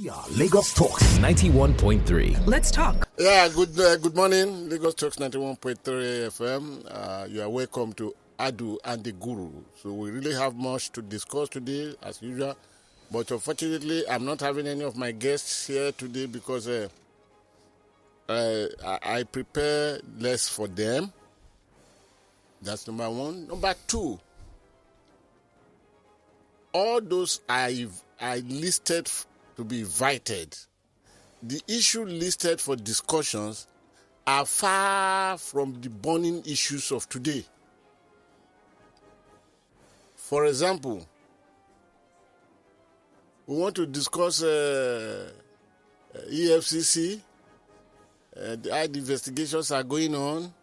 We are Lagos Talks 91.3. Let's talk. Yeah, good morning, Lagos Talks 91.3 FM. You are welcome to Adu and the Guru. So we really have much to discuss today, as usual. But unfortunately, I'm not having any of my guests here today because I prepare less for them. That's number one. Number two, all those I listed to be invited, the issue listed for discussions are far from the burning issues of today. For example, we want to discuss EFCC, how the investigations are going on.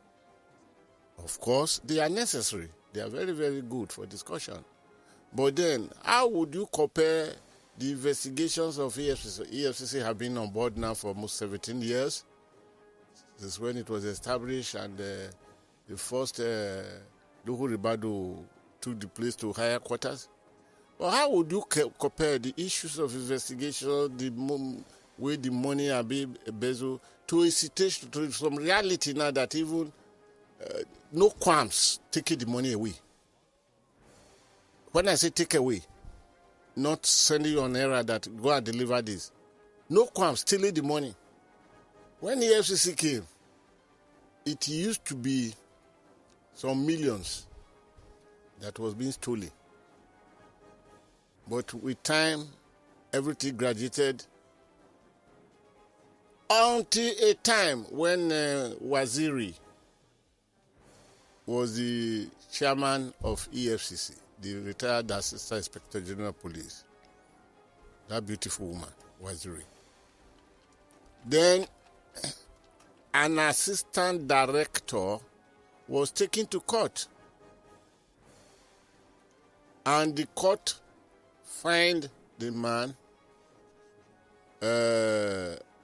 Of course, they are necessary. They are very, very good for discussion. But then, how would you compare the investigations of EFCC? EFCC have been on board now for almost 17 years. This is when it was established, and the first Guru Epd took the place to higher quarters. Well, how would you compare the issues of investigation, the way the money are being embezzled, to a situation, to some reality now that even no qualms taking the money away? When I say take away, not sending you on error that go and deliver this. No qualms stealing the money. When the FCC came, it used to be some millions that was being stolen. But with time, everything graduated until a time when Waziri was the chairman of EFCC, the retired Assistant Inspector General of Police. That beautiful woman, Waziri. Then an assistant director was taken to court. And the court fined the man,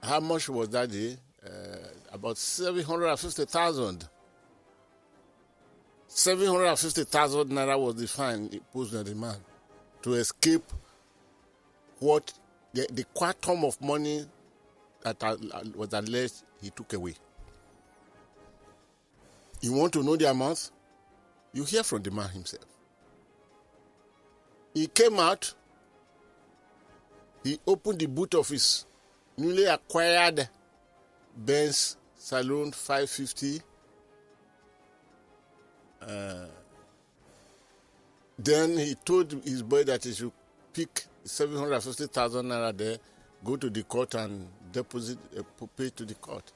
how much was that day? About 750,000. 750,000 naira was the fine imposed on the man to escape what the quantum of money that was alleged he took away. You want to know the amount? You hear from the man himself. He came out, he opened the boot of his newly acquired Benz Saloon 550. Then he told his boy that he should pick 750,000 naira there, go to the court and deposit, pay to the court.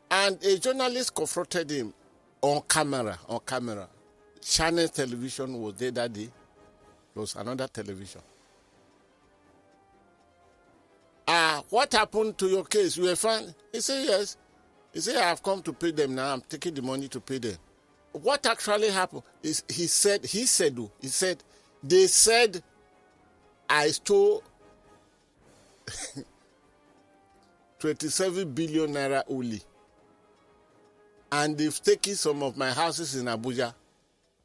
And a journalist confronted him on camera. Channel television was there that day. There was another television. What happened to your case? You were fine? He said, yes. He said, I have come to pay them now. I'm taking the money to pay them. What actually happened is he said, they said I stole 27 billion naira only. And they've taken some of my houses in Abuja.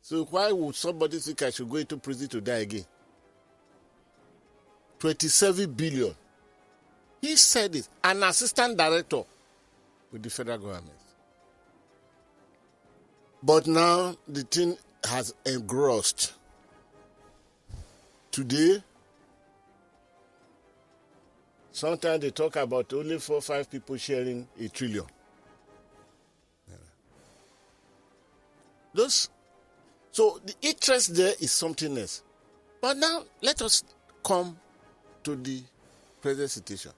So why would somebody think I should go into prison to die again? 27 billion. He said it. An assistant director with the federal government. But now the thing has engrossed. Today, sometimes they talk about only 4 or 5 people sharing 1 trillion. So the interest there is something else. But now let us come to the present situation.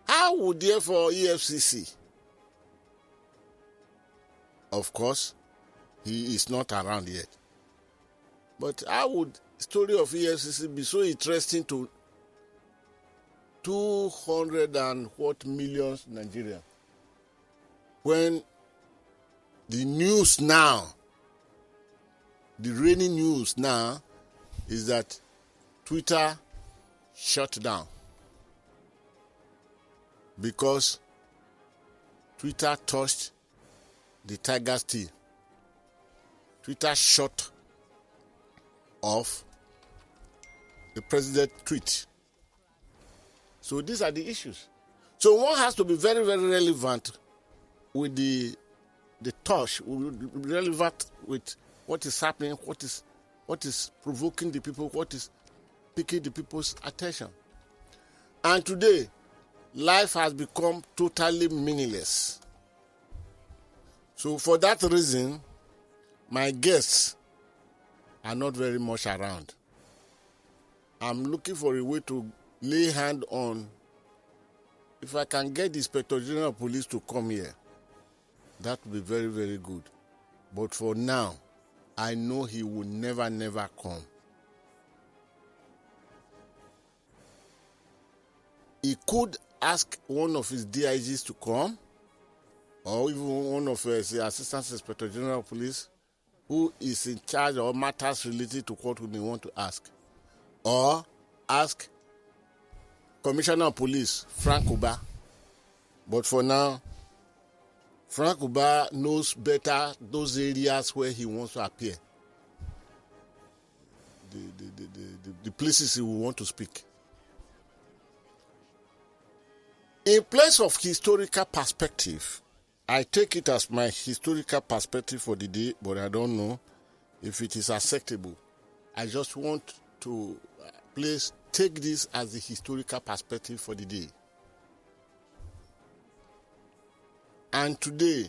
How would therefore EFCC? Of course, he is not around yet. But how would the story of EFCC be so interesting to 200 and what millions Nigerians? When the news now, the reigning news now is that Twitter shut down because Twitter touched the Tiger's tail. Twitter shut off the president's tweet So these are the issues. So one has to be very, very relevant with the touch, relevant with what is happening, what is provoking the people, what is piquing the people's attention. And today, life has become totally meaningless. So for that reason, my guests are not very much around. I'm looking for a way to lay hand on, if I can get the Inspector General of Police to come here, that would be very, very good. But for now, I know he will never, never come. He could ask one of his DIGs to come, or even one of his Assistant Inspector General of Police, who is in charge of matters related to what we may want to ask. Or ask Commissioner of Police, Frank Uba. But for now, Frank Uba knows better those areas where he wants to appear. The places he will want to speak. In place of historical perspective, I take it as my historical perspective for the day, but I don't know if it is acceptable. I just want to take this as the historical perspective for the day. And today,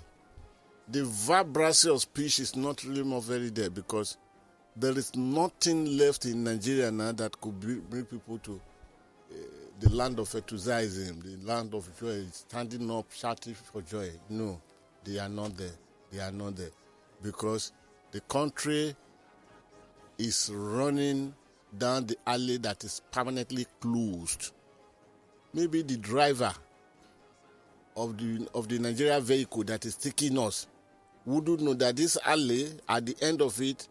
the vibrancy of speech is not really more very there, because there is nothing left in Nigeria now that could bring people to the land of enthusiasm, the land of joy, standing up, shouting for joy. No, they are not there. They are not there. Because the country is running down the alley that is permanently closed. Maybe the driver of the Nigeria vehicle that is taking us wouldn't know that this alley, at the end of it,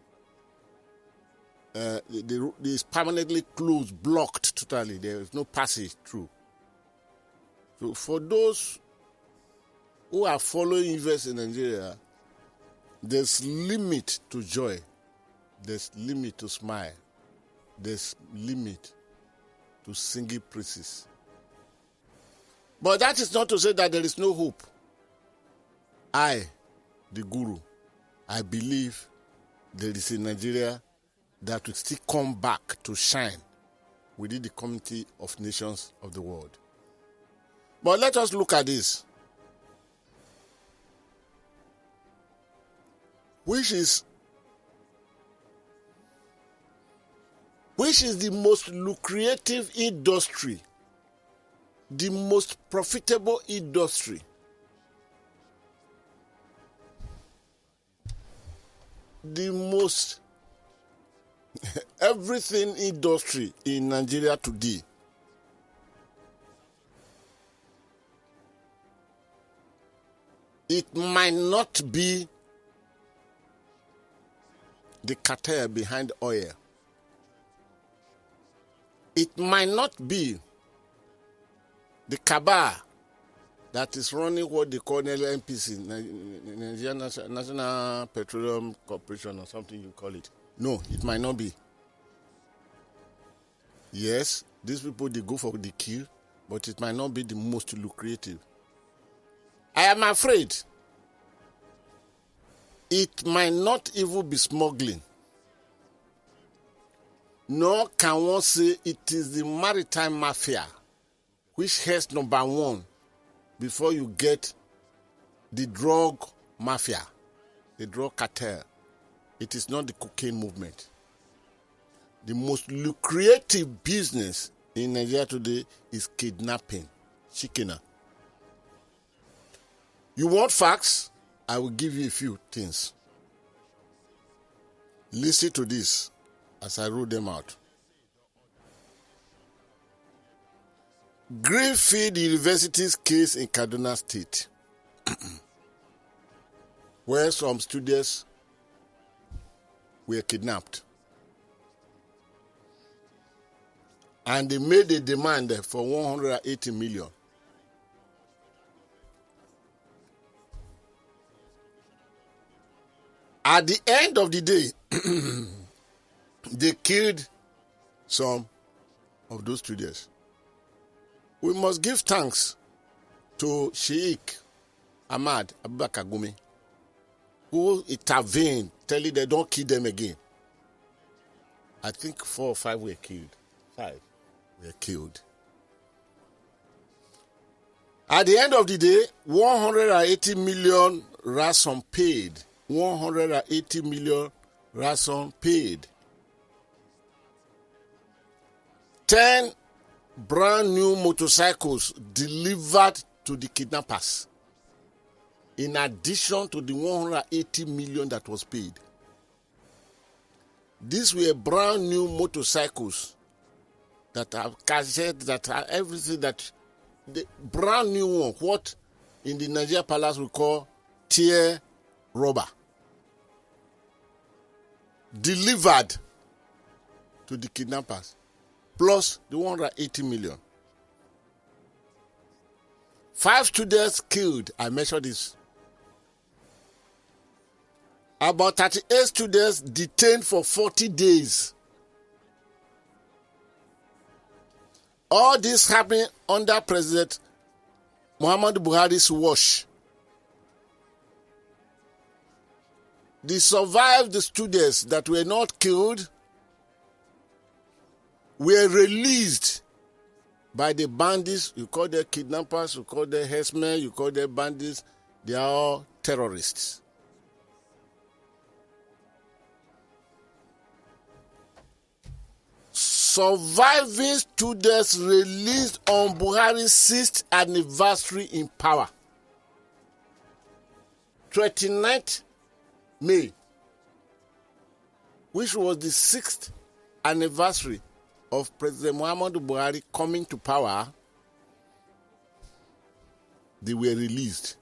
is permanently closed, blocked totally. There is no passage through. So for those who are following events in Nigeria, there's limit to joy. There's limit to smile. There's limit to singing praises. But that is not to say that there is no hope. I, the Guru, I believe there is a Nigeria that will still come back to shine within the community of nations of the world. But let us look at this. Which is the most lucrative industry, the most profitable industry? The most everything industry in Nigeria today. It might not be the cartel behind oil. It might not be the cabal that is running what they call NPC, Nigerian National Petroleum Corporation, or something you call it. No, it might not be. Yes, these people, they go for the kill, but it might not be the most lucrative. I am afraid it might not even be smuggling. Nor can one say it is the maritime mafia, which has number one before you get the drug mafia, the drug cartel. It is not the cocaine movement. The most lucrative business in Nigeria today is kidnapping, chikena. You want facts? I will give you a few things. Listen to this as I roll them out. Greenfield University's case in Kaduna State, where some students were kidnapped. And they made a demand for 180 million. At the end of the day, they killed some of those students We must give thanks to Sheikh Ahmad Abubakar Gumi, who intervened, telling them don't kill them again. I think 4 or 5 were killed. 5 were killed. At the end of the day, 180 million ransom paid. 180 million ransom paid. 10 brand new motorcycles delivered to the kidnappers, in addition to the 180 million that was paid. These were brand new motorcycles that have cassettes, that are everything, that the brand new one, what in the Nigeria Palace we call tear rubber, delivered to the kidnappers, plus the 180 million. 5 students killed, I measured this. About 38 students detained for 40 days. All this happened under President Muhammadu Buhari's watch. The survived students that were not killed were released by the bandits. You call them kidnappers, you call them herdsmen, you call them bandits. They are all terrorists. Surviving students released on Buhari's 6th anniversary in power. 29th May, which was the 6th anniversary of President Muhammadu Buhari coming to power, they were released.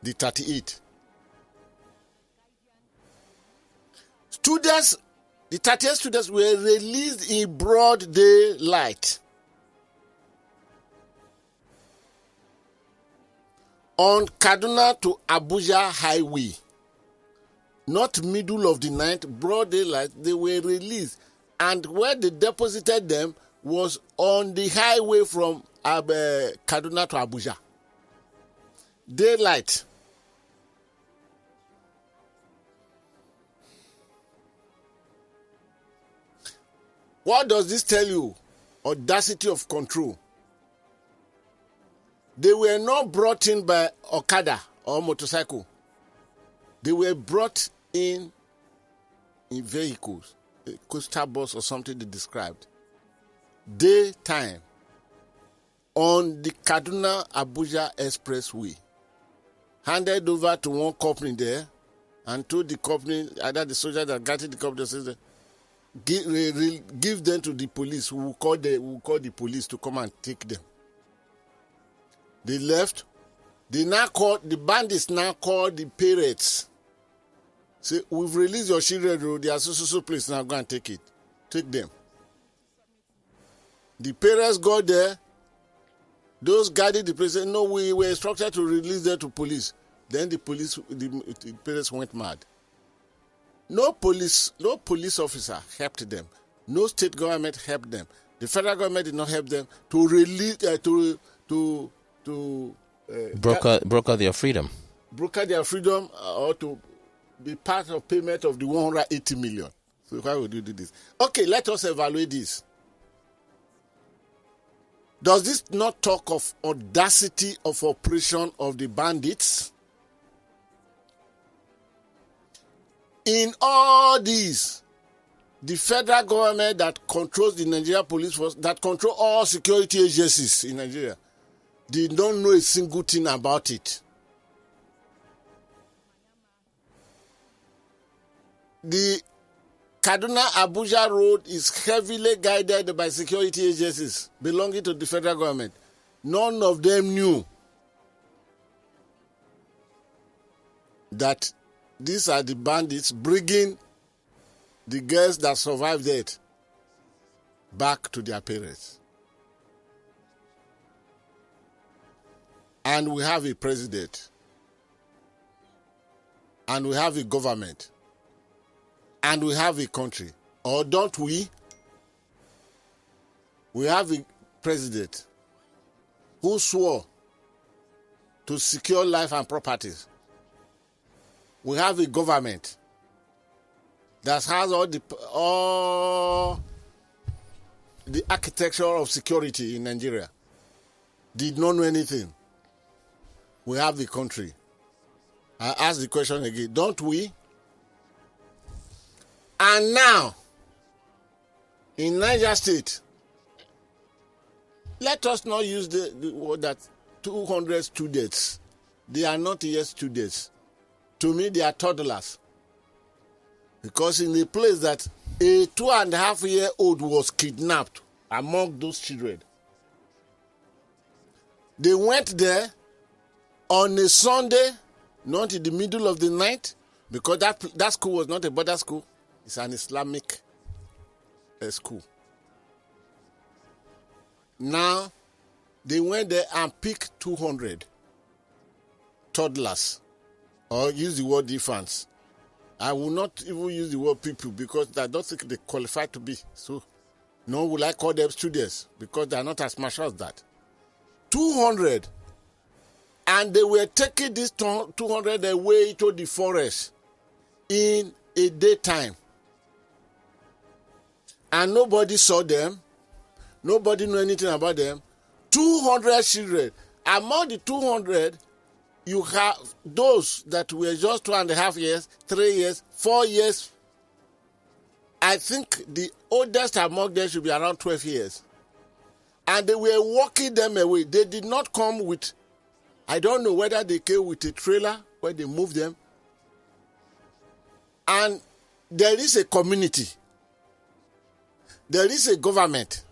The 38. Students, the 38 students were released in broad daylight on Kaduna to Abuja highway. Not middle of the night, broad daylight, they were released. And where they deposited them was on the highway from Kaduna to Abuja. Daylight. What does this tell you? Audacity of control. They were not brought in by Okada or motorcycle. They were brought in vehicles, a coastal bus or something they described. Daytime on the Kaduna-Abuja Expressway. Handed over to one company there and told the company, either the soldier that got it, the company says, give them to the police. We will call the police to come and take them. They left. The bandits now called the parents. Say, we've released your children, they are so place, now go and take it. Take them. The parents got there. Those guarding the place said, no, we were instructed to release them to police. Then the parents went mad. No police officer helped them. No state government helped them. The federal government did not help them to release broker their freedom. Broker their freedom or to be part of payment of the 180 million. So why would you do this? Okay, let us evaluate this. Does this not talk of audacity of operation of the bandits? In all these, the federal government that controls the Nigerian police force, that control all security agencies in Nigeria, did not know a single thing about it. The Kaduna-Abuja road is heavily guided by security agencies belonging to the federal government. None of them knew that these are the bandits bringing the girls that survived it back to their parents. And we have a president. And we have a government. And we have a country. Or don't we? We have a president who swore to secure life and properties. We have a government that has all the architecture of security in Nigeria. Did not know anything. We have the country. I ask the question again, don't we? And now, in Niger State, let us not use the word that 200 students. They are not yet students. To me, they are toddlers. Because in the place that a 2.5-year-old was kidnapped among those children, they went there on a Sunday, not in the middle of the night, because that school was not a border school. It's an Islamic school. Now, they went there and picked 200 toddlers, or use the word infants. I will not even use the word people because I don't think they qualify to be. So, no will I call them students because they are not as much as that. 200. And they were taking these 200 away to the forest in a daytime. And nobody saw them. Nobody knew anything about them. 200 children. Among the 200, you have those that were just 2.5 years, 3 years, 4 years. I think the oldest among them should be around 12 years. And they were walking them away. They did not come with, I don't know whether they came with a trailer where they moved them. And there is a community. There is a government.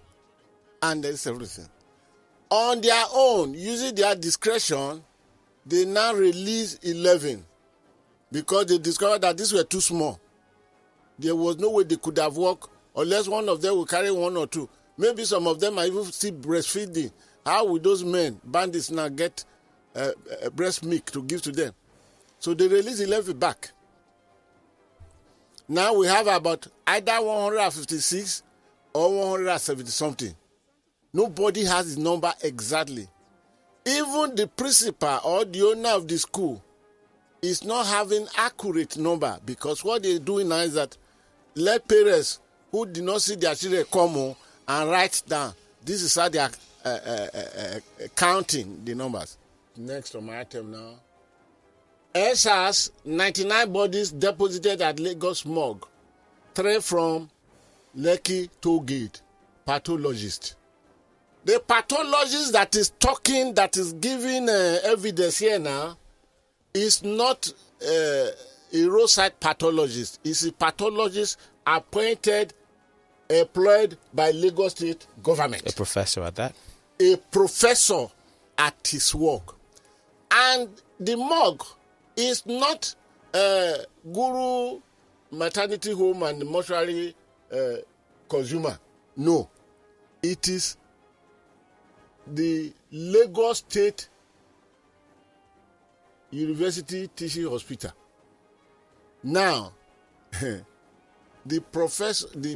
And there is everything. On their own, using their discretion, they now release 11 because they discovered that these were too small. There was no way they could have walked unless one of them would carry 1 or 2. Maybe some of them are even still breastfeeding. How will those men, bandits, now get breast milk to give to them? So they release 11 back. Now we have about either 156 or 170 something. Nobody has the number exactly. Even the principal or the owner of the school is not having accurate number because what they're doing now is that let parents who did not see their children come home and write down. This is how they are counting the numbers. Next on my item now. SARS, 99 bodies deposited at Lagos morgue. 3 from Lekki toll gate. Pathologist. The pathologist that is talking, that is giving evidence here now, is not a roadside pathologist. It's a pathologist appointed, employed by Lagos State government. A professor at that? A professor at his work. And the morgue is not Guru maternity home and mortuary consumer. No. It is the Lagos State University Teaching Hospital. Now, the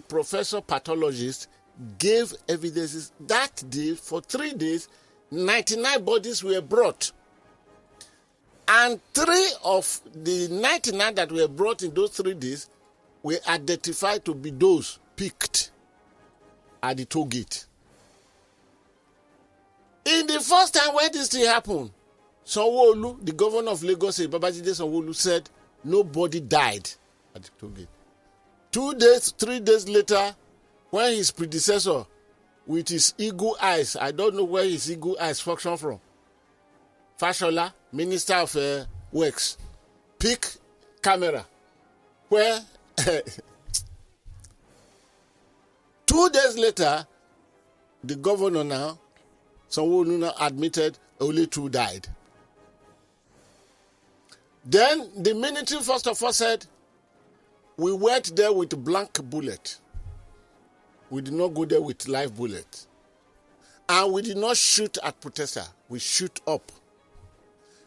professor pathologist gave evidences that day. For 3 days, 99 bodies were brought. And 3 of the 99 that were brought in those 3 days were identified to be those picked at the toll gate. In the first time when this thing happened, Sanwo-Olu, the governor of Lagos, Babajide Sanwo-Olu, said nobody died at the toll gate. 2 days, 3 days later, when his predecessor, with his eagle eyes, I don't know where his eagle eyes function from, Fashola, Minister of Works, pick camera, where 2 days later, the governor now, Sanwo-Olu admitted only 2 died. Then the military first of all said, we went there with blank bullet. We did not go there with live bullet. And we did not shoot at protester. We shoot up.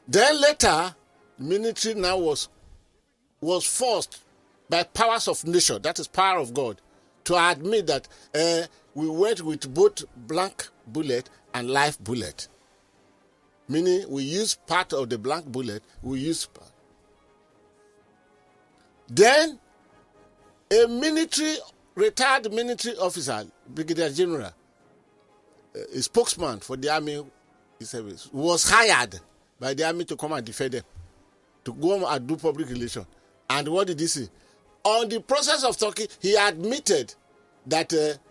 Then later, military now was forced by powers of nature, that is power of God, to admit that we went with both blank bullet and live bullet. Meaning we use part of the blank bullet, we use part. Then a retired military officer, Brigadier General, a spokesman for the army service, was hired by the army to come and defend them, to go and do public relations. And what did he say? On the process of talking, he admitted that the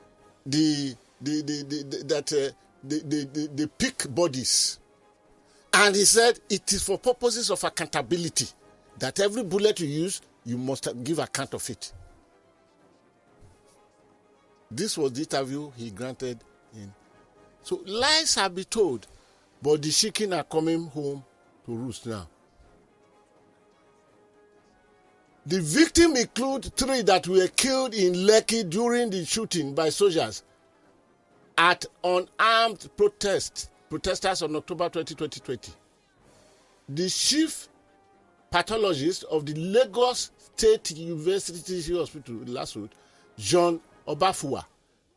pick bodies, and he said it is for purposes of accountability that every bullet you use, you must give account of it. This was the interview he granted in. So lies have been told, but the chicken are coming home to roost now. The victims include 3 that were killed in Lekki during the shooting by soldiers at unarmed protesters on October 20, 2020. The chief pathologist of the Lagos State University Hospital, LASUT, John Obafua,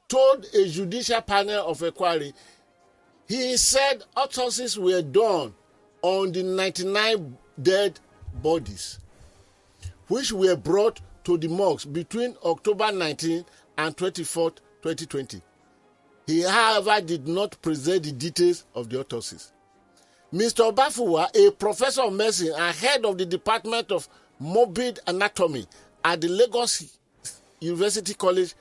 told a judicial panel of inquiry, he said autopsies were done on the 99 dead bodies, which were brought to the morgues between October 19 and 24, 2020. He, however, did not present the details of the autopsies. Mr. Obafua, a professor of medicine and head of the Department of Morbid Anatomy at the Lagos University College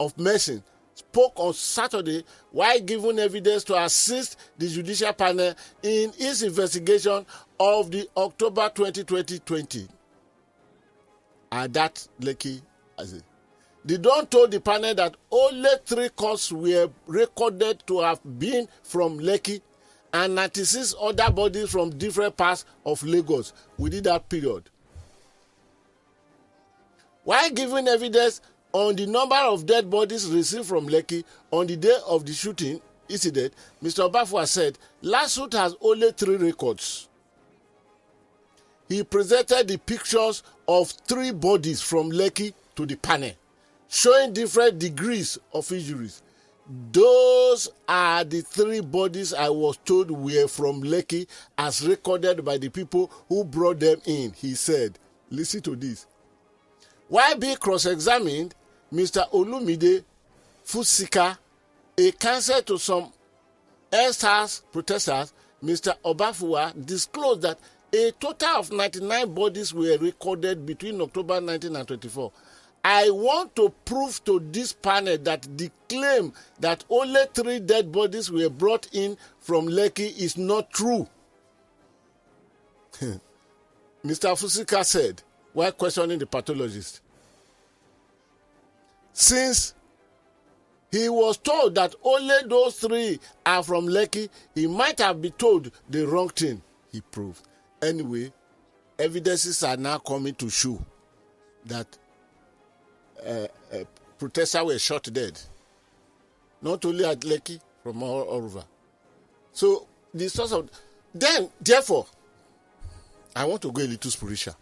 of Medicine, spoke on Saturday while giving evidence to assist the judicial panel in its investigation of the October 2020 at that Lekki. The Don told the panel that only 3 corpses were recorded to have been from Lekki and 96 other bodies from different parts of Lagos within that period. While giving evidence on the number of dead bodies received from Lekki on the day of the shooting incident, Mr. Obafua said, LASUT has only 3 records. He presented the pictures of 3 bodies from Lekki to the panel, showing different degrees of injuries. Those are the 3 bodies I was told were from Lekki as recorded by the people who brought them in, he said. Listen to this. While being cross-examined, Mr. Olumide Fusika, a counsel to some EndSARS protesters, Mr. Obafua disclosed that a total of 99 bodies were recorded between October 19 and 24. I want to prove to this panel that the claim that only 3 dead bodies were brought in from Lekki is not true, Mr. Fusika said while questioning the pathologist. Since he was told that only those 3 are from Lekki, he might have been told the wrong thing, he proved. Anyway, evidences are now coming to show that protesters were shot dead, not only at Lekki, from all over. So the source of therefore, I want to go a little spiritual.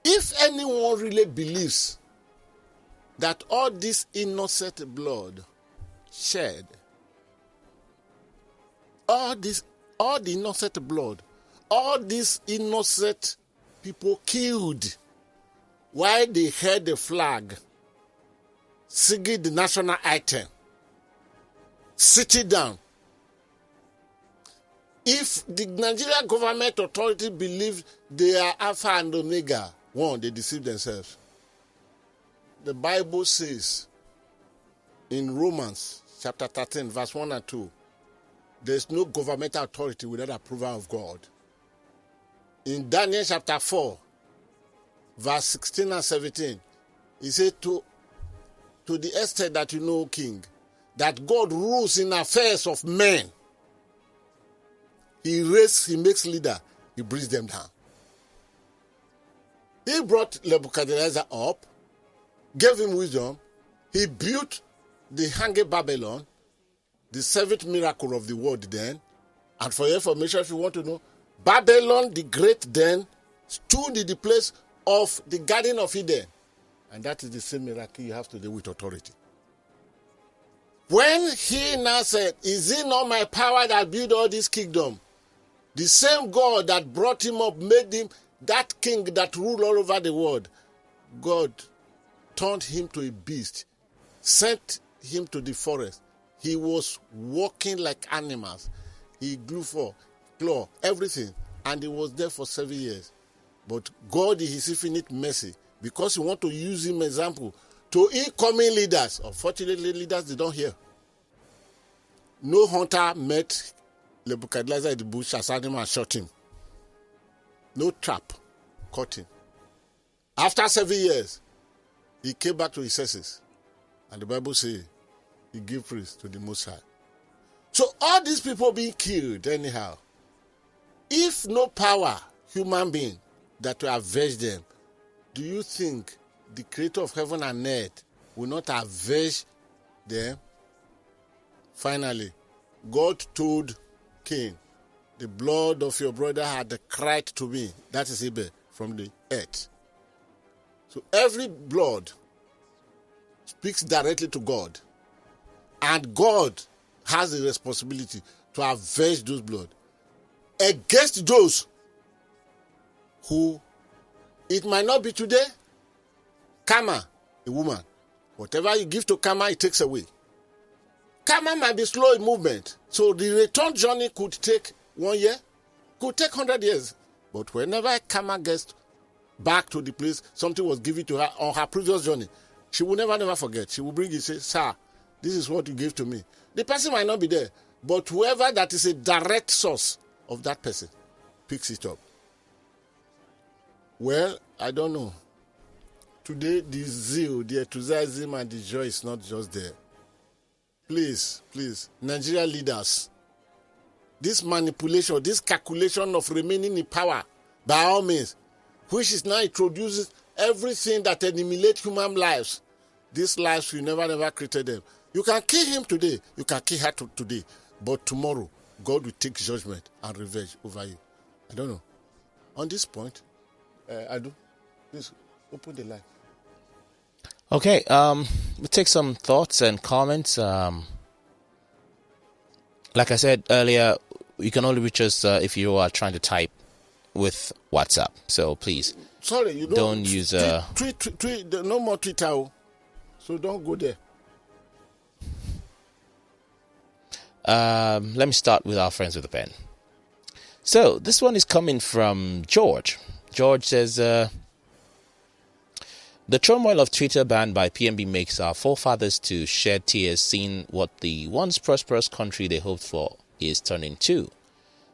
If anyone really believes that all this innocent blood shed, all the innocent blood, all these innocent people killed while they held the flag, singing the national anthem, sitting down. If the Nigerian government authority believe they are Alpha and Omega, one, they deceive themselves. The Bible says in Romans chapter 13, verse 1 and 2, there is no governmental authority without approval of God. In Daniel chapter 4, verse 16 and 17, he said to the extent that you know, King, that God rules in affairs of men. He makes leader, he brings them down. He brought Nebuchadnezzar up, gave him wisdom. He built the hanging Babylon, the 7th miracle of the world then. And for your information, if you want to know, Babylon the Great then stood in the place of the Garden of Eden. And that is the same miracle you have to do with authority. When he now said, is it not my power that built all this kingdom? The same God that brought him up, made him that king that ruled all over the world. God turned him to a beast, sent him to the forest. He was walking like animals. He grew for claw, everything. And he was there for 7 years. But God, in his infinite mercy, because he want to use him as example to incoming leaders. Unfortunately, leaders, they don't hear. No hunter met Nebuchadnezzar in the bush, assailed him and shot him. No trap caught him. After 7 years, he came back to his senses. And the Bible says he gave praise to the Most High. So all these people being killed anyhow, if no power, human being, that will avenge them, do you think the creator of heaven and earth will not avenge them? Finally, God told Cain, the blood of your brother had cried to me, that is Abel, from the earth. So every blood speaks directly to God. And God has the responsibility to avenge those blood against those who, it might not be today, karma, a woman. Whatever you give to karma, it takes away. Karma might be slow in movement. So the return journey could take 1 year, could take 100 years. But whenever karma gets back to the place something was given to her on her previous journey, she will never forget. She will bring it and say, sir, this is what you gave to me. The person might not be there, but whoever that is a direct source of that person picks it up. Well, I don't know. Today, the zeal, the enthusiasm, and the joy is not just there. Please, Nigerian leaders, this manipulation, this calculation of remaining in power, by all means, which is now introduces everything that eliminates human lives. These lives, we never created them. You can kill him today, you can kill her today, but tomorrow, God will take judgment and revenge over you. I don't know. On this point, Adu, please open the line. Okay, we'll take some thoughts and comments. Like I said earlier, you can only reach us if you are trying to type with WhatsApp. So please, sorry, you don't use tweet, no more Twitter, so don't go there. Let me start with our friends with a pen. So this one is coming from George. George says, the turmoil of Twitter banned by PMB makes our forefathers to shed tears seeing what the once prosperous country they hoped for is turning to.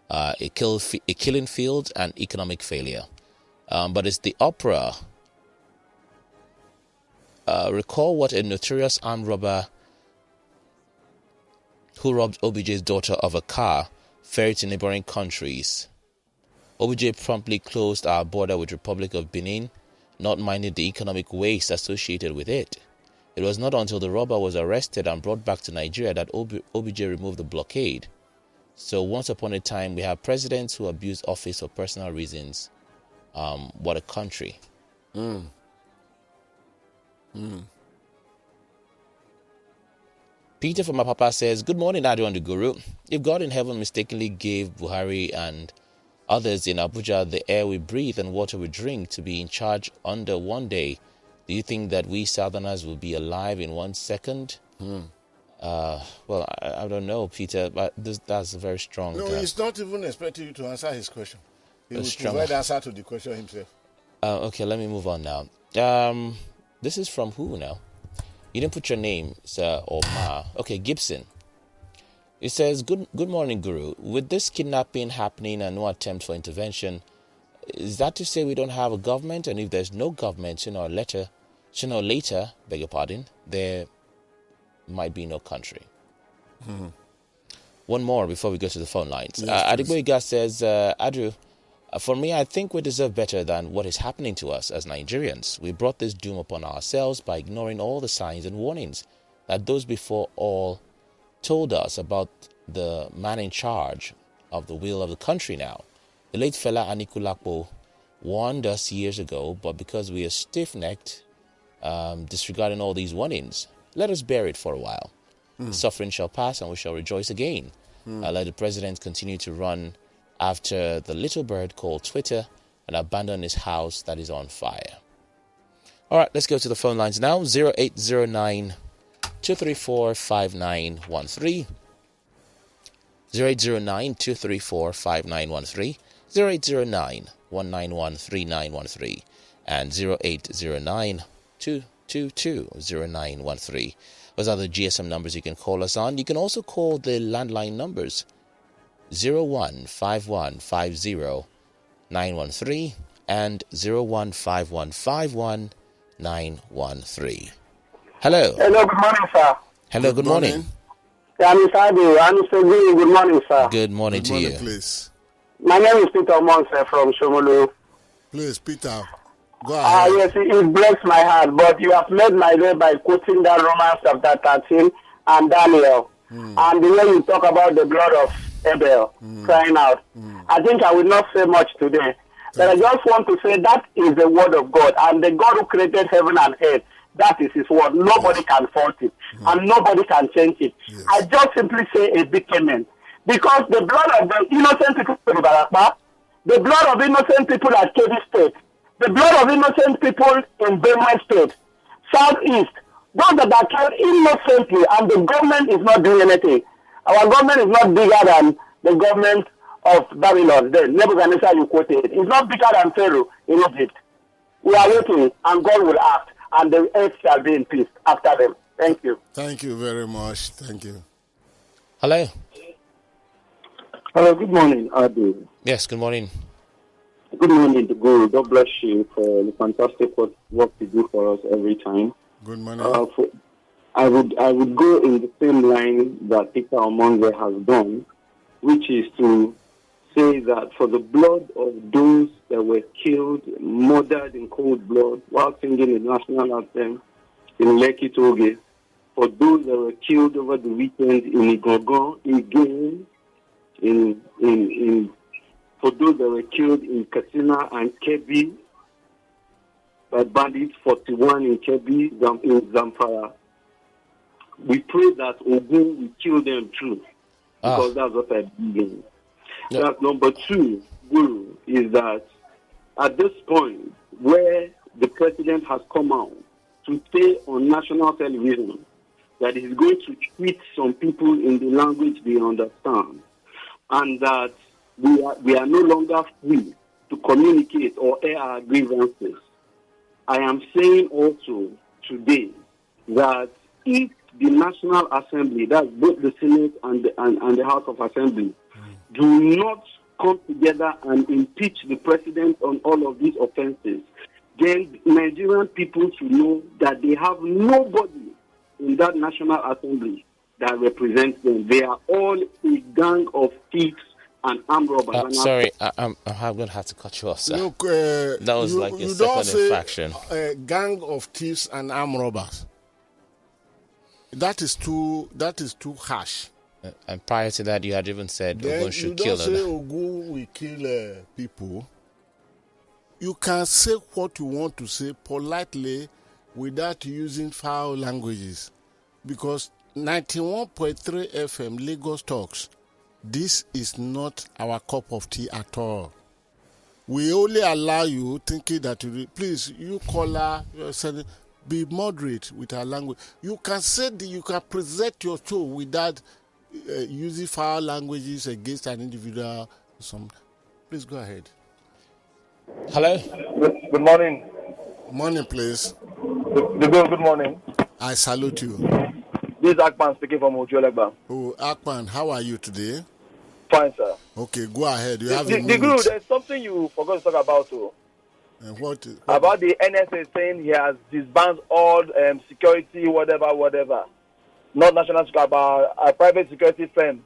A killing field and economic failure. But it's the opera. Recall what a notorious armed robber who robbed OBJ's daughter of a car ferried to neighboring countries. OBJ promptly closed our border with Republic of Benin, not minding the economic waste associated with it. It was not until the robber was arrested and brought back to Nigeria that OBJ removed the blockade. So once upon a time, we have presidents who abuse office for personal reasons. What a country. Peter from Apapa says, good morning, Godwin The Guru. If God in heaven mistakenly gave Buhari and others in Abuja the air we breathe and water we drink to be in charge under one day, do you think that we Southerners will be alive in 1 second? Well, I don't know, Peter, but that's very strong. No, he's not even expecting you to answer his question. He will provide the answer to the question himself. Okay, let me move on now. This is from who now? You didn't put your name, sir, or ma. Okay, Gibson. It says, good morning, Guru. With this kidnapping happening and no attempt for intervention, is that to say we don't have a government? And if there's no government, sooner or later, beg your pardon, there might be no country. One more before we go to the phone lines. Yes, Adigboiga says, Adru, for me, I think we deserve better than what is happening to us as Nigerians. We brought this doom upon ourselves by ignoring all the signs and warnings that those before all told us about the man in charge of the will of the country now. The late fella Anikulapo warned us years ago, but because we are stiff-necked, disregarding all these warnings, let us bear it for a while. The suffering shall pass and we shall rejoice again. Let the president continue to run after the little bird called Twitter and abandon his house that is on fire. All right, let's go to the phone lines now. 0809 234 5913. 0809 234 5913. 0809 191 3913. And 0809 222 0913. Those are the GSM numbers you can call us on. You can also call the landline numbers 015150 913 and 015151 913. Hello. Hello, good morning, sir. Hello, good morning. Yeah, Mr. Adu, I'm Mr. Guru. Good morning, sir. Good morning to you. Please. My name is Peter Monse from Shomolu. Please, Peter, go ahead. Yes, it breaks my heart, but you have made my day by quoting that Romans chapter 13 and Daniel. And the way you talk about the blood of Abel crying out. I think I will not say much today. But I just want to say that is the word of God. And the God who created heaven and earth, that is his word. Nobody can fault it. And nobody can change it. Yes. I just simply say a big amen. Because the blood of the innocent people in Barakba, the blood of innocent people at Kebbi State, the blood of innocent people in Benue State, Southeast, those that are killed innocently, and the government is not doing anything. Our government is not bigger than the government of Babylon. The Nebuchadnezzar you quoted. It's not bigger than Pharaoh in Egypt. We are waiting, and God will act, and the earth shall be in peace after them. Thank you. Thank you very much. Thank you. Hello. Hello, good morning, Adu. Yes, good morning. Good morning, the Guru. God bless you for the fantastic work you do for us every time. Good morning. I would go in the same line that Peter Omonze has done, which is to say that for the blood of those that were killed, murdered in cold blood while singing the national anthem in Lekki Toge, for those that were killed over the weekend in Igogon, again, for those that were killed in Katsina and Kebbi by bandits, 41 in Kebbi, in Zamfara. We pray that Ogun will kill them too, because that's what I believe in. Yep. That's number two, Guru, is that at this point where the president has come out to say on national television that he's going to treat some people in the language they understand, and that we are no longer free to communicate or air our grievances. I am saying also today that if the National Assembly, that's both the Senate and the House of Assembly, do not come together and impeach the president on all of these offenses, then Nigerian people should know that they have nobody in that National Assembly that represents them. They are all a gang of thieves and armed robbers. Sorry, I'm going to have to cut you off, sir. Look, that was like a second infraction. A gang of thieves and armed robbers. That is too harsh. And prior to that, you had even said Ogun should kill them. You don't say Ogun will kill people. You can say what you want to say politely without using foul languages. Because 91.3 FM Lagos Talks, this is not our cup of tea at all. We only allow you thinking that please, you caller, be moderate with our language. You can you can present your show without using foul languages against an individual. Please go ahead. Hello. Good morning. Morning, please. Good morning. I salute you. This is Akpan speaking from Ojuelegba. Oh, Akpan, how are you today? Fine, sir. Okay, go ahead. You have a The minute. Guru, there's something you forgot to talk about, too. What About the NSA saying he has disbanded all security, whatever. Not national security, about a private security firm.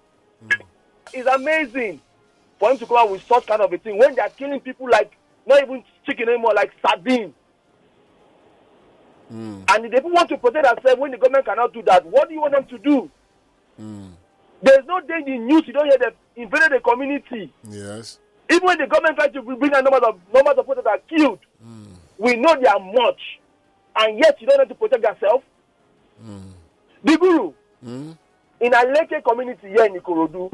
It's amazing for him to come out with such kind of a thing when they are killing people like, not even chicken anymore, like sardines. And if they want to protect themselves when the government cannot do that, what do you want them to do? There's no danger in news. You don't hear they invaded the community. Yes. Even when the government tries to bring a numbers of people that are killed, we know they are much, and yet you don't have to protect yourself. The Guru, in a Leke community here in Ikorodu,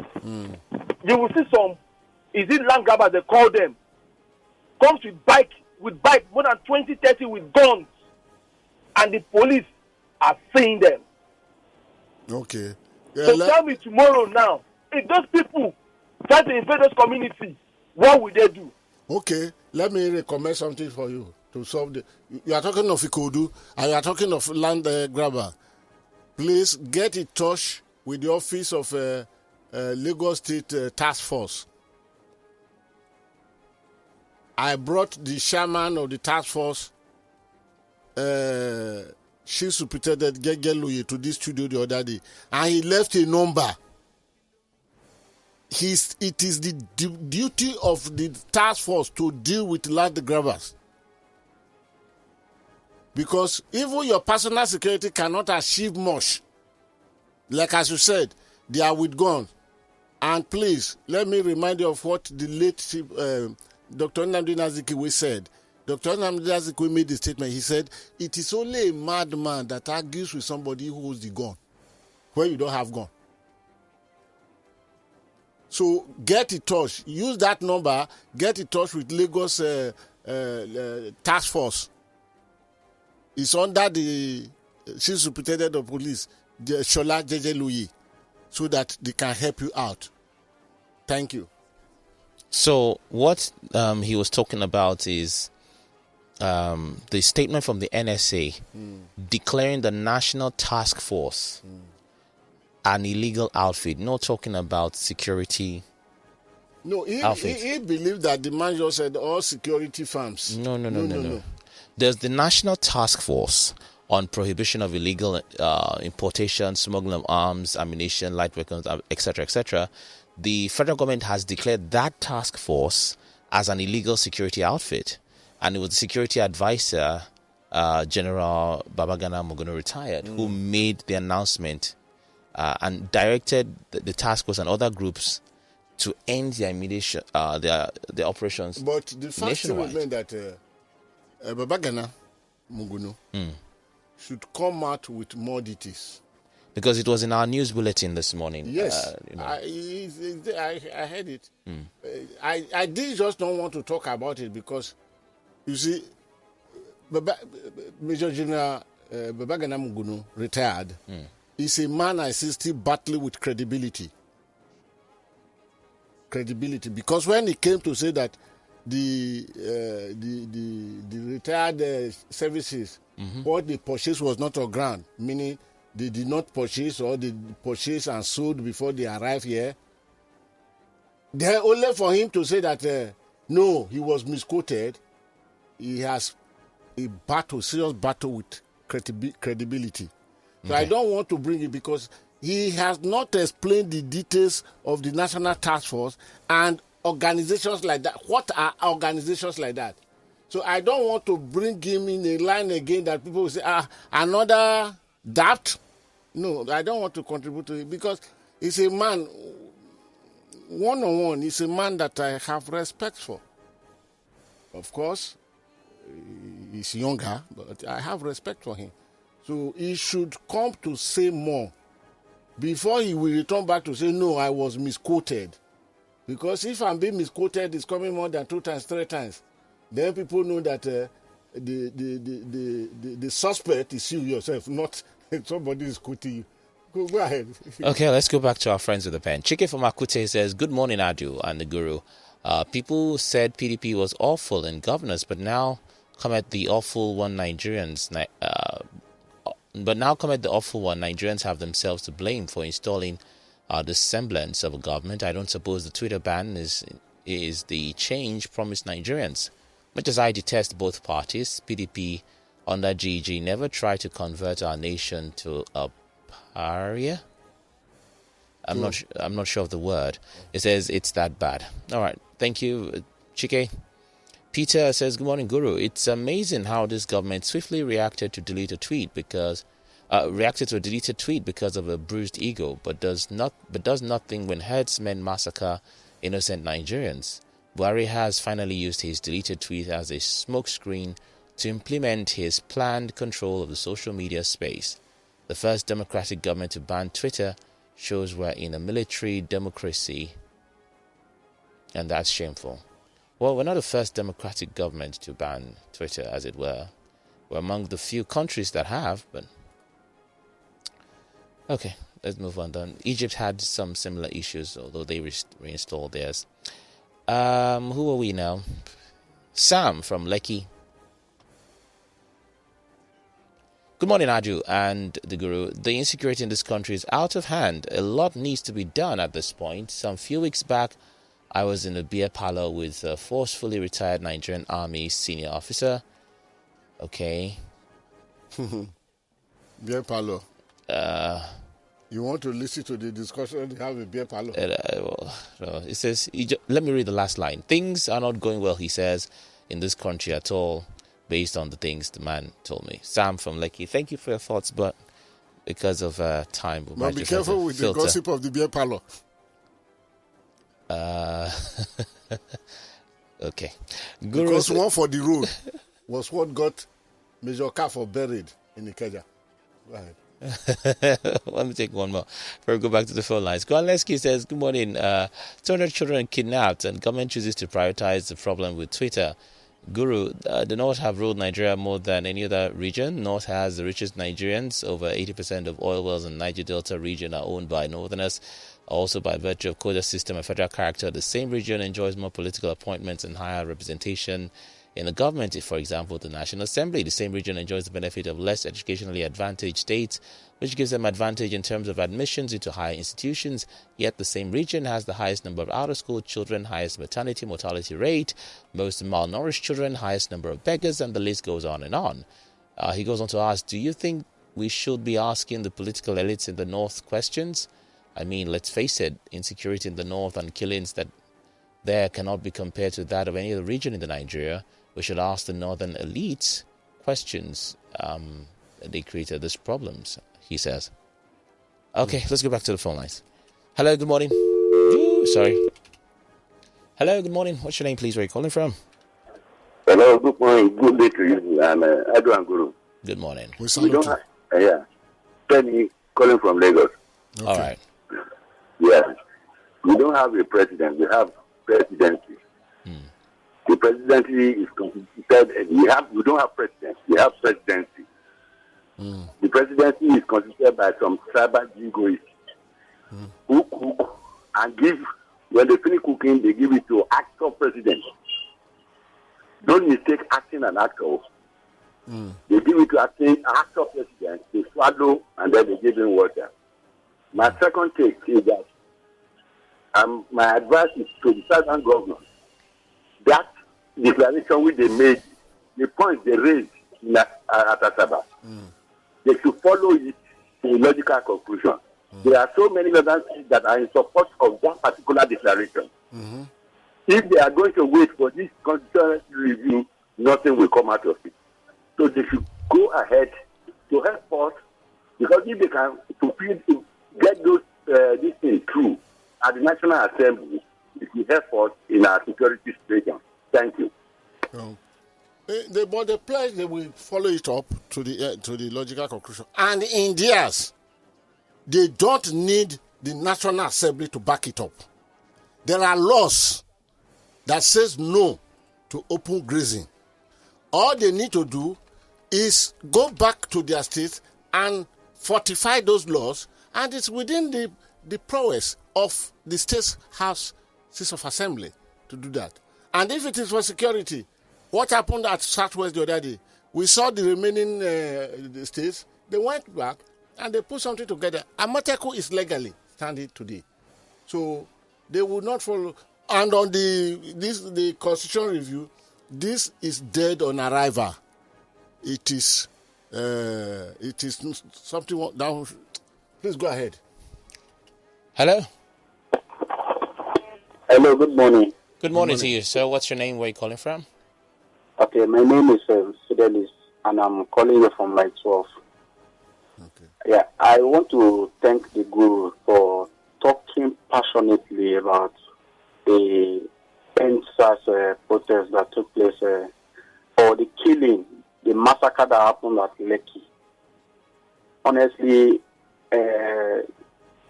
you will see some, is it land grabbers they call them, comes with bike, more than 20, 30 with guns, and the police are seeing them. Okay. So tell me tomorrow now, if those people try to invade those communities, what will they do? Okay, let me recommend something for you to solve the. You are talking of Ikodu and you are talking of land grabber. Please get in touch with the office of Lagos State Task Force. I brought the chairman of the task force, Chief Superintendent Gegeloye, to this studio the other day, and he left a number. It is the duty of the task force to deal with land grabbers. Because even your personal security cannot achieve much. Like as you said, they are with guns. And please, let me remind you of what the late Dr. Nnamdi Azikiwe said. Dr. Nnamdi Azikiwe made the statement. He said, it is only a madman that argues with somebody who holds the gun, where you don't have gun. So get in touch. Use that number. Get in touch with Lagos Task Force. It's under the Chief Superintendent of Police, Shola Gegeloye, so that they can help you out. Thank you. So what he was talking about is the statement from the NSA declaring the National Task Force an illegal outfit, not talking about security. No, he believed that the man just said all security firms. No. There's the National Task Force on Prohibition of Illegal Importation, Smuggling of Arms, Ammunition, Light Weapons, etc., etc. The federal government has declared that task force as an illegal security outfit. And it was the security advisor, General Babagana Mogono, retired, who made the announcement and directed the task force and other groups to end their immediate their operations. But the fact remains that Babagana Mogono should come out with more details. Because it was in our news bulletin this morning. Yes, I heard it. I did just don't want to talk about it because, you see, Major General Babagana Mogono, retired, is a man I see still battling with credibility. Because when he came to say that the retired services, what they purchased was not on ground, meaning they did not purchase or they purchased and sold before they arrived here. Then only for him to say that no, he was misquoted. He has a serious battle with credibility. So I don't want to bring it because he has not explained the details of the National Task Force and organizations like that. What are organizations like that? So I don't want to bring him in a line again that people will say, another DAPT. No, I don't want to contribute to it because he's a man, one-on-one, he's a man that I have respect for. Of course, he's younger, but I have respect for him. So he should come to say more before he will return back to say, no, I was misquoted. Because if I'm being misquoted, it's coming more than 2 times, 3 times. Then people know that the suspect is you yourself, not somebody is quoting you. Go ahead. Okay, let's go back to our friends with the pen. Chike from Akute says, good morning, Adu and the Guru. People said PDP was awful in governance, but now come at the awful one Nigerians. Nigerians have themselves to blame for installing the semblance of a government. I don't suppose the Twitter ban is the change promised Nigerians. Much as I detest both parties, PDP under GG never tried to convert our nation to a pariah. I'm not sure of the word. It says it's that bad. All right, thank you, Chike. Peter says, good morning, Guru. It's amazing how this government swiftly reacted to a deleted tweet because of a bruised ego, but does nothing when herdsmen massacre innocent Nigerians. Buhari has finally used his deleted tweet as a smokescreen to implement his planned control of the social media space. The first democratic government to ban Twitter shows we're in a military democracy, and that's shameful. Well, we're not the first democratic government to ban Twitter, as it were. We're among the few countries that have, but... Okay, let's move on then. Egypt had some similar issues, although they reinstalled theirs. Who are we now? Sam from Lekki. Good morning, Aju and the Guru. The insecurity in this country is out of hand. A lot needs to be done at this point. Some few weeks back, I was in a beer parlor with a forcefully retired Nigerian Army senior officer. Okay. Beer parlor. You want to listen to the discussion they have a beer parlor? No, it says, let me read the last line. Things are not going well, he says, in this country at all, based on the things the man told me. Sam from Lekki, thank you for your thoughts, but because of time, we might be just careful with filter. The gossip of the beer parlor. Okay. Because one for the road was what got Major Kafo buried in Ikeja. Go ahead. Let me take one more before we go back to the phone lines. Goaleski says, good morning. 200 children kidnapped and government chooses to prioritize the problem with Twitter. Guru, the North have ruled Nigeria more than any other region. North has the richest Nigerians. Over 80% of oil wells in Niger Delta region are owned by Northerners. Also, by virtue of quota system and federal character, the same region enjoys more political appointments and higher representation in the government. For example, the National Assembly, the same region enjoys the benefit of less educationally advantaged states, which gives them advantage in terms of admissions into higher institutions. Yet the same region has the highest number of out-of-school children, highest maternity mortality rate, most malnourished children, highest number of beggars, and the list goes on and on. He goes on to ask, do you think we should be asking the political elites in the North questions? I mean, let's face it, insecurity in the North and killings that there cannot be compared to that of any other region in the Nigeria. We should ask the Northern elites questions. They created these problems, he says. Okay, let's go back to the phone lines. Hello, good morning. Ooh, sorry. Hello, good morning. What's your name, please? Where are you calling from? Hello, good morning. Good day to you. I'm Godwin The Guru. Good morning. We don't have... Yeah. Penny calling from Lagos. Okay. All right. Yeah. We don't have a president. We have presidency. The presidency is constituted. We don't have president. We have presidency. The presidency is constituted by some tribal jingoists who cook and give. When they finish cooking, they give it to actor president. Don't mistake acting and actor. They give it to actor president. They swallow and then they give him water. My second take is that my advice is to the southern government that declaration which they made, the point they raised at Asaba, they should follow it to a logical conclusion. There are so many other things that are in support of that particular declaration. If they are going to wait for this constitutional review, nothing will come out of it. So they should go ahead to help us, because if they can get those this thing through at the National Assembly, it will help us in our security situation. Thank you. But the pledge, they will follow it up to the logical conclusion. And in theirs, they don't need the National Assembly to back it up. There are laws that says no to open grazing. All they need to do is go back to their state and fortify those laws, and it's within the prowess of the state's house of assembly to do that. And if it is for security, what happened at Southwest the other day? We saw the remaining the states. They went back and they put something together. Amoteco is legally standing today, so they will not follow. And on the constitutional review, this is dead on arrival. It is something down. Please go ahead. Hello. Hello. Good morning. Good morning to you, sir. What's your name? Where are you calling from? Okay, my name is Fidelis, and I'm calling you from Light 12. Okay. Yeah, I want to thank the Guru for talking passionately about the NSAS protest that took place, or the killing, the massacre that happened at Lekki. Honestly,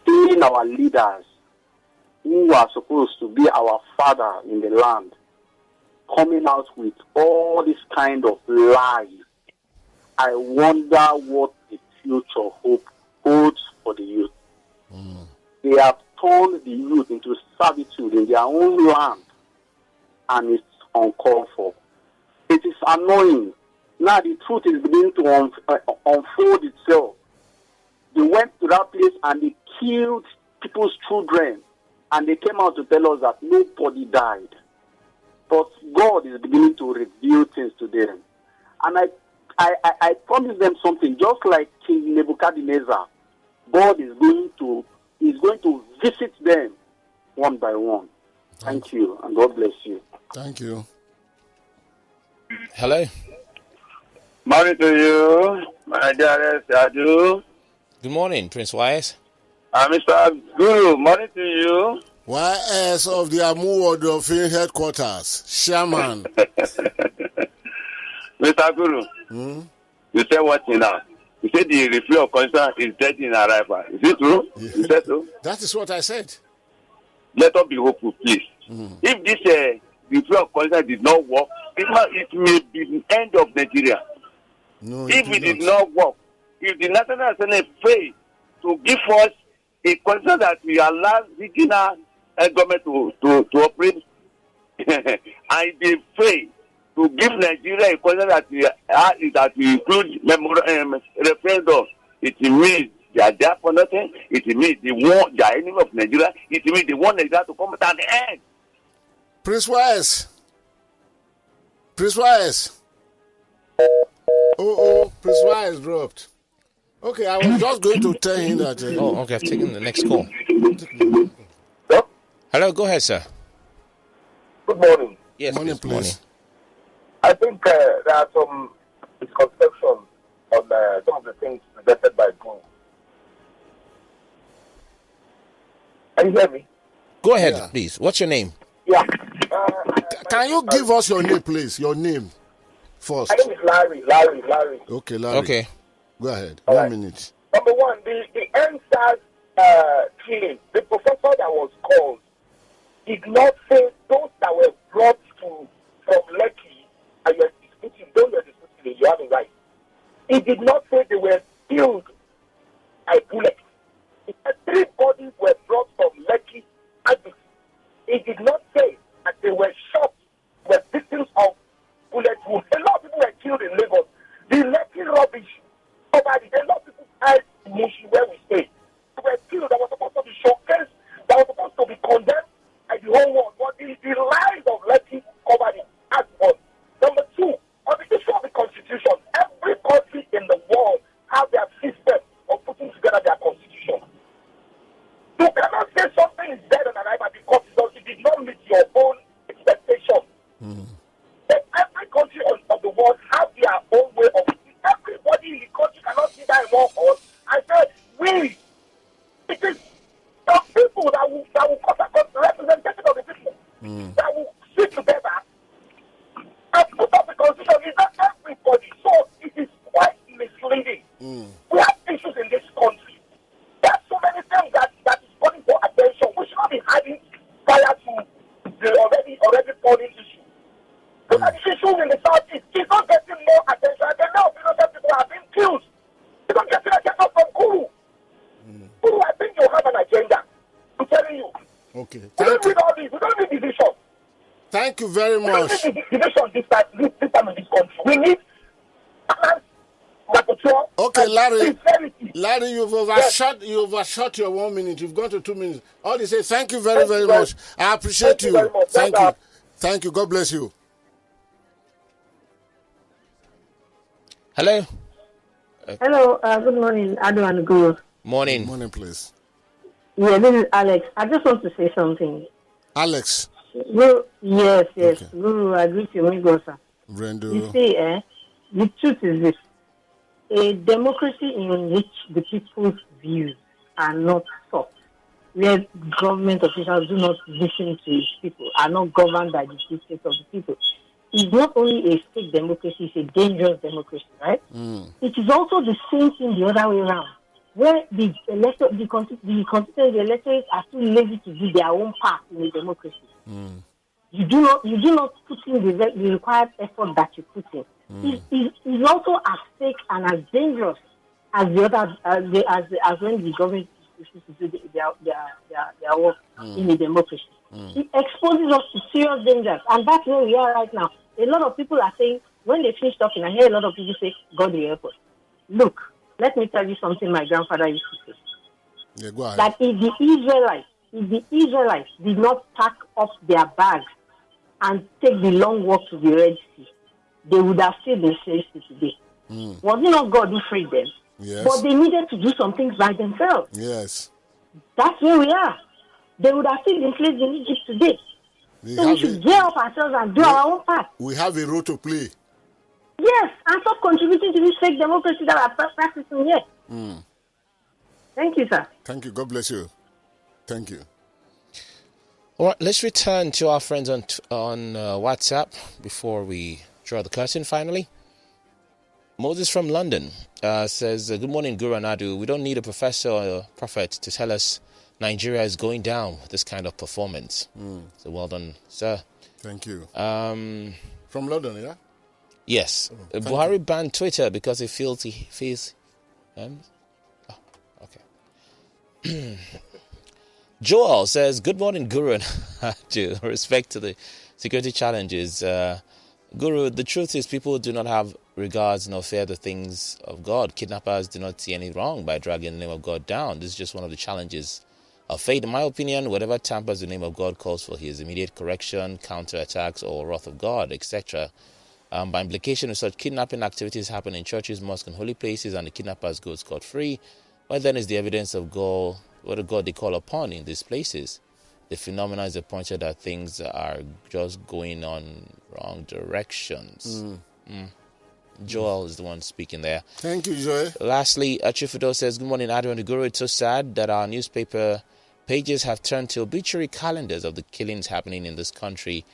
seeing our leaders who are supposed to be our father in the land coming out with all this kind of lies, I wonder what the future hope holds for the youth. They have turned the youth into servitude in their own land, and it's uncalled for. It is annoying. Now the truth is beginning to unfold itself. They went to that place and they killed people's children, and they came out to tell us that nobody died. But God is beginning to reveal things to them. And I promise them something, just like King Nebuchadnezzar, God is going to visit them one by one. Thank you, and God bless you. Thank you. Hello. Morning to you, my dearest Adu. Good morning, Prince Wise. Mr. Guru, morning to you. YS of the Amuwo Dolphin headquarters, Shaman. Mr. Guru, you said what now? You said the refill of concern is dead in arrival. Is it true? Yeah. You said so? That is what I said. Let us be hopeful, please. If this refill of concern did not work, it may be the end of Nigeria. No, If it did not work, if the National Assembly failed to give us a concern that we allow regional government to operate, and they fail to give Nigeria a concern that we include referendum, it means they are there for nothing. It means they want the enemy of Nigeria. It means they want Nigeria to come to an end. Prince Wise. Prince Wise. Prince Wise dropped. Okay, I was just going to tell him that. Okay, I've taken the next call. Yep. Hello, go ahead, sir. Good morning. Yes, Morning, please. Morning. please. I think there are some misconceptions on some of the things presented by Guru. Can you hear me? Go ahead, Yeah. please. What's your name? Yeah. Can you give us your name, please? Your name first. My name is Larry. Okay, Larry. Okay. Go ahead. All 1 right. minute. Number one, the NSAS killing, the professor that was called did not say those that were brought from Lekki and you are disputing, you have it right. He did not say they were killed by bullets. He said 3 bodies were brought from Lekki and he did not say that they were shot, were victims of bullet wounds. A lot of people were killed in Lagos. The Lekki rubbish covered it. A lot of people died in Mushi where we stay. They were killed. That was supposed to be showcased. That was supposed to be condemned by the whole world. But the lies of Lekki covered it. That's one. Number 2, on the issue of the constitution, every country in the world has their system of putting together their constitution. You cannot say something is dead and alive because it did not meet your own expectation. But every country of the world has their own way of it. Everybody in the country cannot see that in one hall. I said, it is some people that will cause a representation of the people that will sit together and put up the constitution. It's not everybody. So it is quite misleading. We have issues in this country. There are so many things that is calling for attention. We should not be hiding prior to the already falling issue. Look at the issues in the Southeast. It's not getting more attention. And now innocent people are being killed. It's not getting attention from Guru. Guru, I think you have an agenda. I'm telling you. Okay. We don't need all this. We don't need division. Thank you very We don't much. need division this time in this country. We need balance, mature, Okay, and Larry. sincerity. Larry, you've overshot your 1 minute. You've gone to 2 minutes. All they say, thank you very, very much. I appreciate Thank you very much. Thank Bye-bye. you. Thank you. God bless you. Hello. Hello, good morning, Adu and Guru. Morning. Morning, please. Yeah, this is Alex. I just want to say something. Alex. Guru, yes. Okay. Guru, I agree to you, sir. Brendo. You see, the truth is this. A democracy in which the people's views are not sought where government officials do not listen to its people, are not governed by the dictates of the people. It's not only a fake democracy, it's a dangerous democracy, right? It is also the same thing the other way around, where the constituency electors are too lazy to do their own part in a democracy. You do not put in the required effort that you put in. It's also as fake and as dangerous as the other as when the government is to do their work in a democracy. It exposes us to serious dangers, and that's where we are right now. A lot of people are saying, when they finish talking, I hear a lot of people say, God will help us. Look, let me tell you something my grandfather used to say. Yeah, go ahead. That if the Israelites did not pack up their bags and take the long walk to the Red Sea, they would have still been slaves to today. Was it not God who freed them? Yes. But they needed to do some things by themselves. Yes. That's where we are. They would have still been slaves in Egypt today. So we should gear up ourselves and do our own part. We have a role to play. Yes, and stop contributing to this fake democracy that are practicing here. Thank you, sir. Thank you. God bless you. Thank you. All right, let's return to our friends on WhatsApp before we draw the curtain finally. Moses from London says, good morning, Guru and Adu. We don't need a professor or a prophet to tell us Nigeria is going down with this kind of performance. So well done, sir. Thank you. From London, yeah? Yes. Buhari banned Twitter because it feels okay. Joel says, good morning, Guru and Adu. Respect to the security challenges. Guru, the truth is people do not have regards nor fear the things of God. Kidnappers do not see any wrong by dragging the name of God down. This is just one of the challenges of faith. In my opinion, whatever tampers the name of God calls for his immediate correction, counterattacks, or wrath of God, etc. By implication, if such kidnapping activities happen in churches, mosques, and holy places, and the kidnappers go scot-free, what then is the evidence of God, what a God they call upon in these places? The phenomena is a pointer that things are just going on wrong directions. Joel is the one speaking there. Thank you, Joel. Lastly, Achifudo says, good morning, Adrian the Guru. It's so sad that our newspaper pages have turned to obituary calendars of the killings happening in this country.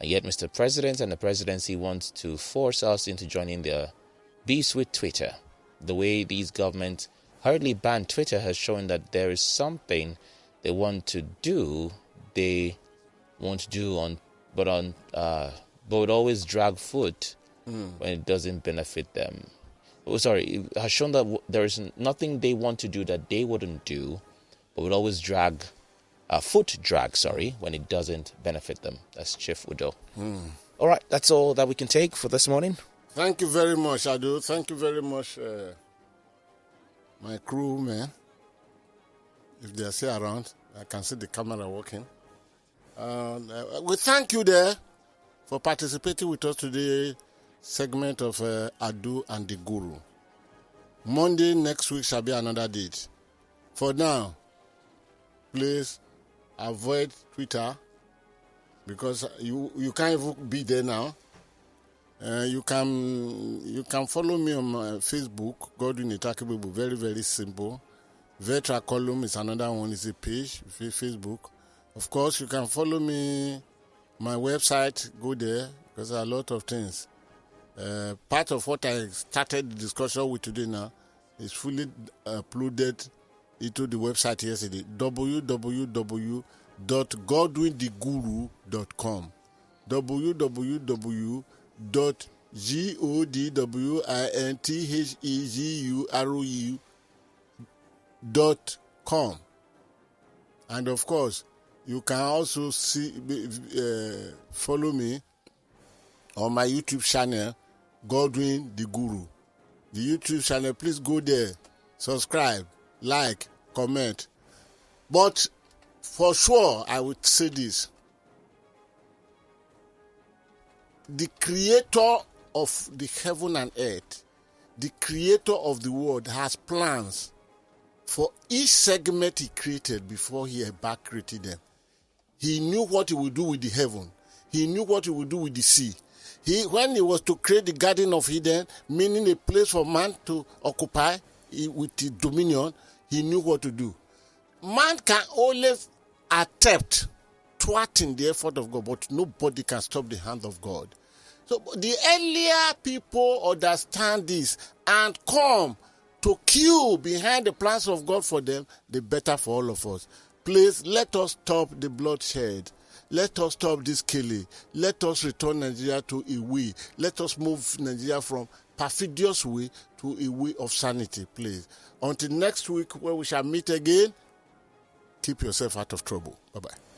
And yet Mr. President and the presidency want to force us into joining their beefs with Twitter. The way these governments hurriedly banned Twitter has shown that there is something they want to do, they won't do but would always drag foot when it doesn't benefit them. It has shown that there is nothing they want to do that they wouldn't do, but would always drag when it doesn't benefit them. That's Chief Udo. All right, that's all that we can take for this morning. Thank you very much, Adu. Thank you very much, my crew, man. If they're still around, I can see the camera working. We thank you there for participating with us today. Segment of Adu and the Guru. Monday next week shall be another date. For now, please avoid Twitter because you can't even be there now. You can follow me on my Facebook, Godwin The Guru. Very, very simple. Vetra Column is another one. It's a page, Facebook. Of course, you can follow me, my website. Go there because there are a lot of things. Part of what I started the discussion with today now is fully uploaded into the website yesterday, www.godwintheguru.com www.godwintheguru.com. And of course, you can also follow me on my YouTube channel, Godwin The Guru. The YouTube channel, please go there, subscribe, like, comment. But for sure, I would say this. The creator of the heaven and earth, the creator of the world, has plans for each segment he created before he ever created them. He knew what he would do with the heaven. He knew what he would do with the sea. When he was to create the Garden of Eden, meaning a place for man to occupy with his dominion, he knew what to do. Man can always attempt thwarting the effort of God, but nobody can stop the hand of God. So the earlier people understand this and come to queue behind the plans of God for them, the better for all of us. Please, let us stop the bloodshed. Let us stop this killing. Let us return Nigeria to a way. Let us move Nigeria from perfidious way to a way of sanity, please. Until next week, where we shall meet again, keep yourself out of trouble. Bye-bye.